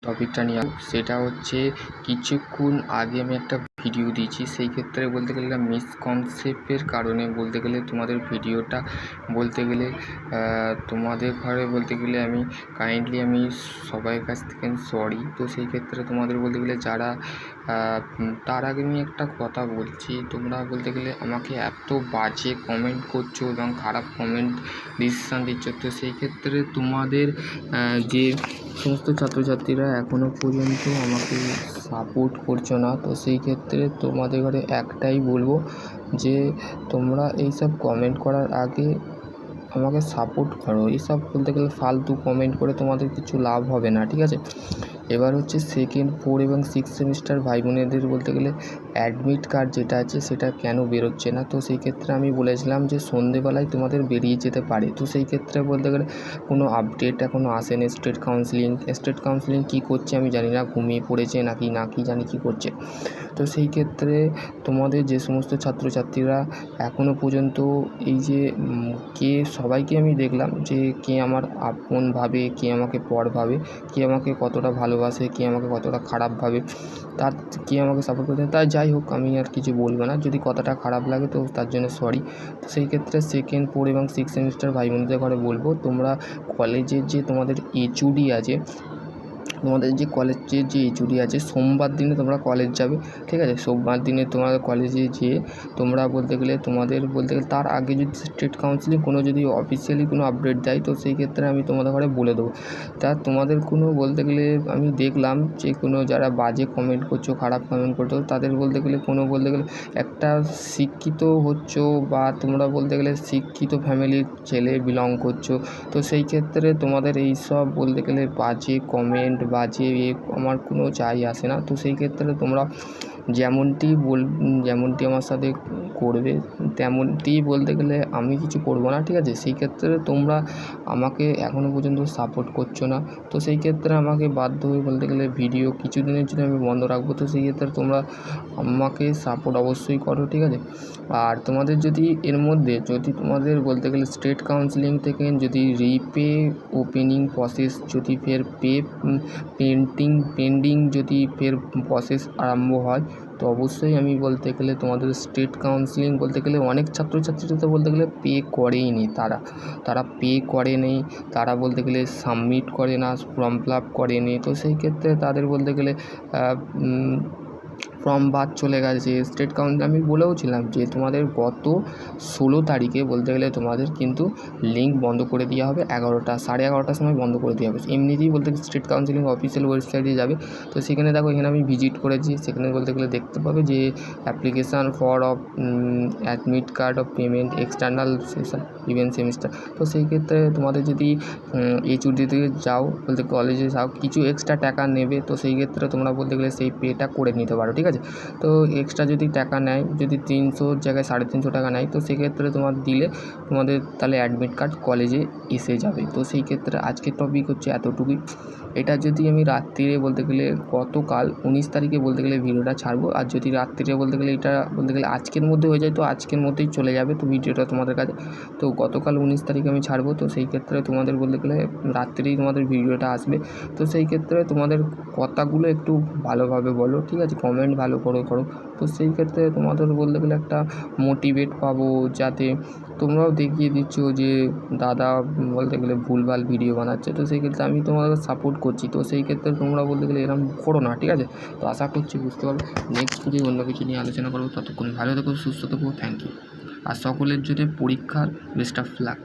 টপিকটা নিয়ে সেটা হচ্ছে কিছুক্ষণ আগে আমি একটা ভিডিও দিয়েছি, সেই ক্ষেত্রে বলতে গেলে মিসকনসেপ্টের কারণে বলতে গেলে তোমাদের ভিডিওটা বলতে গেলে তোমাদের ঘরে বলতে গেলে আমি কাইন্ডলি আমি সবার কাছ থেকে সরি। তো সেই ক্ষেত্রে তোমাদের বলতে গেলে যারা তার আগে আমি একটা কথা বলছি, তোমরা বলতে গেলে আমাকে এত বাজে কমেন্ট করছো এবং খারাপ কমেন্ট ডিসিশান দিচ্ছ, তো সেই ক্ষেত্রে তোমাদের যে সমস্ত ছাত্রছাত্রীরা এখনও পর্যন্ত আমাকে সাপোর্ট করছো না, তো সেই ক্ষেত্রে তোমাদের ঘরে একটাই বলবো যে তোমরা এইসব কমেন্ট করার আগে আমাকে সাপোর্ট করো। এইসব বলতে গেলে ফালতু কমেন্ট করে তোমাদের কিছু লাভ হবে না, ঠিক আছে। এবার হচ্ছে সেকেন্ড 4 এবং 6 সেমিস্টার ভাই বোনেদের বলতে গেলে অ্যাডমিট কার্ড যেটা আছে সেটা কেন বেরোচ্ছে না, তো সেই ক্ষেত্রে আমি বলেছিলাম যে সন্ধেবেলায় তোমাদের বেরিয়ে যেতে পারে। তো সেই ক্ষেত্রে বলতে গেলে কোনো আপডেট এখনও আসেনি। স্টেট কাউন্সিলিং কী করছে আমি জানি না, ঘুমিয়ে পড়েছে নাকি না কি জানি কী করছে। তো সেই ক্ষেত্রে তোমাদের যে সমস্ত ছাত্রছাত্রীরা এখনও পর্যন্ত এই যে সবাইকে আমি দেখলাম যে কে আমার আপন ভাবে, কে আমাকে পর ভাবে, কে আমাকে কতটা ভালোবাসে, কে আমাকে কতটা খারাপ ভাবে, তার কে আমাকে সাপোর্ট করছে। তাই যাই হোক, আমি আর কিছু বলবো না। যদি কথাটা খারাপ লাগে তো তার জন্য সরি। তো সেই ক্ষেত্রে সেকেন্ড 4 এবং 6 সেমিস্টার ভাই বোনদের ঘরে বলবো, তোমরা কলেজের যে তোমাদের এইচওডি আছে, তোমাদের যে কলেজের যে এইচওডি আছে, সোমবার দিনে তোমরা কলেজ যাবে, ঠিক আছে। সোমবার দিনে তোমরা কলেজে যেয়ে তোমরা বলতে গেলে তার আগে যদি স্টেট কাউন্সিলিং কোনো যদি অফিসিয়ালি কোনো আপডেট দেয়, তো সেই ক্ষেত্রে আমি তোমাদের ঘরে বলে দেবো। তা তোমাদের কোনো বলতে গেলে আমি দেখলাম যে কোনো যারা বাজে কমেন্ট করছো, খারাপ কমেন্ট করছো, তাদের বলতে গেলে একটা শিক্ষিত হচ্ছো বা তোমরা বলতে গেলে শিক্ষিত ফ্যামিলির ছেলে বিলং করছো, তো সেই ক্ষেত্রে তোমাদের এই সব বলতে গেলে বাজে কমেন্ট, বাজে আমার কোনো চাই আসে না। তো সেই ক্ষেত্রে তোমরা যেমনটি আমার সাথে করবে তেমনটি বলতে গেলে আমি কিছু করবো না, ঠিক আছে। সেই ক্ষেত্রে তোমরা আমাকে এখনও পর্যন্ত সাপোর্ট করছো না, তো সেই ক্ষেত্রে আমাকে বাধ্য হয়ে বলতে গেলে ভিডিও কিছুদিনের জন্য আমি বন্ধ রাখবো। তো সেই ক্ষেত্রে তোমরা আমাকে সাপোর্ট অবশ্যই করো, ঠিক আছে। আর তোমাদের যদি এর মধ্যে যদি তোমাদের বলতে গেলে স্টেট কাউন্সিলিং থেকে যদি রিপে ওপেনিং প্রসেস যদি ফের পেন্ডিং যদি ফের প্রসেস আরম্ভ হয়, তো অবশ্যই আমি বলতে গেলে তোমাদের স্টেট কাউন্সিলিং বলতে গেলে অনেক ছাত্রছাত্রীরা তো বলতে গেলে পে করেই নি, তারা পে করেনি, তারা বলতে গেলে সাবমিট করে না, ফর্ম ফিল আপ করেনি। তো সেই ক্ষেত্রে তাদের বলতে গেলে ফর্ম বাদ চলে গেছে। স্টেট আমি বলেওছিলাম যে তোমাদের গত 16 তারিখে বলতে গেলে তোমাদের কিন্তু লিঙ্ক বন্ধ করে দেওয়া হবে, 11টার সময় বন্ধ করে দেওয়া হবে। এমনিতেই বলতে গেলে স্টেট কাউন্সিলিং অফিসিয়াল ওয়েবসাইটে যাবে, তো সেখানে দেখো, এখানে আমি ভিজিট করেছি, সেখানে বলতে গেলে দেখতে পাবে যে application for admit card of payment external session event semester. তো সেই ক্ষেত্রে তোমাদের যদি এইচওডি থেকে যাও, বলতে কলেজে যাও, কিছু এক্সট্রা টাকা নেবে, তো সেই ক্ষেত্রে তোমরা বলতে গেলে সেই পেটা করে নিতে পারো, ঠিক আছে। তো এক্সট্রা যদি টাকা নেয়, যদি 300 জায়গায় 350 টাকা নেয়, তো সেক্ষেত্রে তোমাদের তাহলে অ্যাডমিট কার্ড কলেজে এসে যাবে। তো সেই ক্ষেত্রে আজকের টপিক হচ্ছে এতটুকুই। এটা যদি আমি রাত্রিরে বলতে গেলে গতকাল 19 তারিখে বলতে গেলে ভিডিওটা ছাড়বো, আর যদি রাত্রিরে বলতে গেলে এটা বলতে গেলে আজকের মধ্যে হয়ে যায়, তো আজকের মধ্যেই চলে যাবে তো ভিডিওটা তোমাদের কাছে। তো গতকাল 19 তারিখে আমি ছাড়বো, তো সেই ক্ষেত্রে তোমাদের বলতে গেলে রাত্রেই তোমাদের ভিডিওটা আসবে। তো সেই ক্ষেত্রে তোমাদের কথাগুলো একটু ভালোভাবে বলো, ঠিক আছে, কমেন্ট ভালো করো। তো সেই ক্ষেত্রে তোমাদের বলতে গেলে একটা মোটিভেট পাবো, যাতে তোমরাও দেখিয়ে দিচ্ছ যে দাদা বলতে গেলে ভুলভাল ভিডিও বানাচ্ছে। তো সেই ক্ষেত্রে আমি তোমাদের সাপোর্ট করছি, তো সেই ক্ষেত্রে তোমরা বলতে গেলে এরকম করো না, ঠিক আছে। তো আশা করছি বুঝতে পারবে। নেক্সট ভিডিও অন্য কিছু নিয়ে আলোচনা করবো। ততক্ষণ ভালো থেকো, সুস্থ থেকো। Thank you. আর সকলের জন্য পরীক্ষার বেস্ট অফ লাক।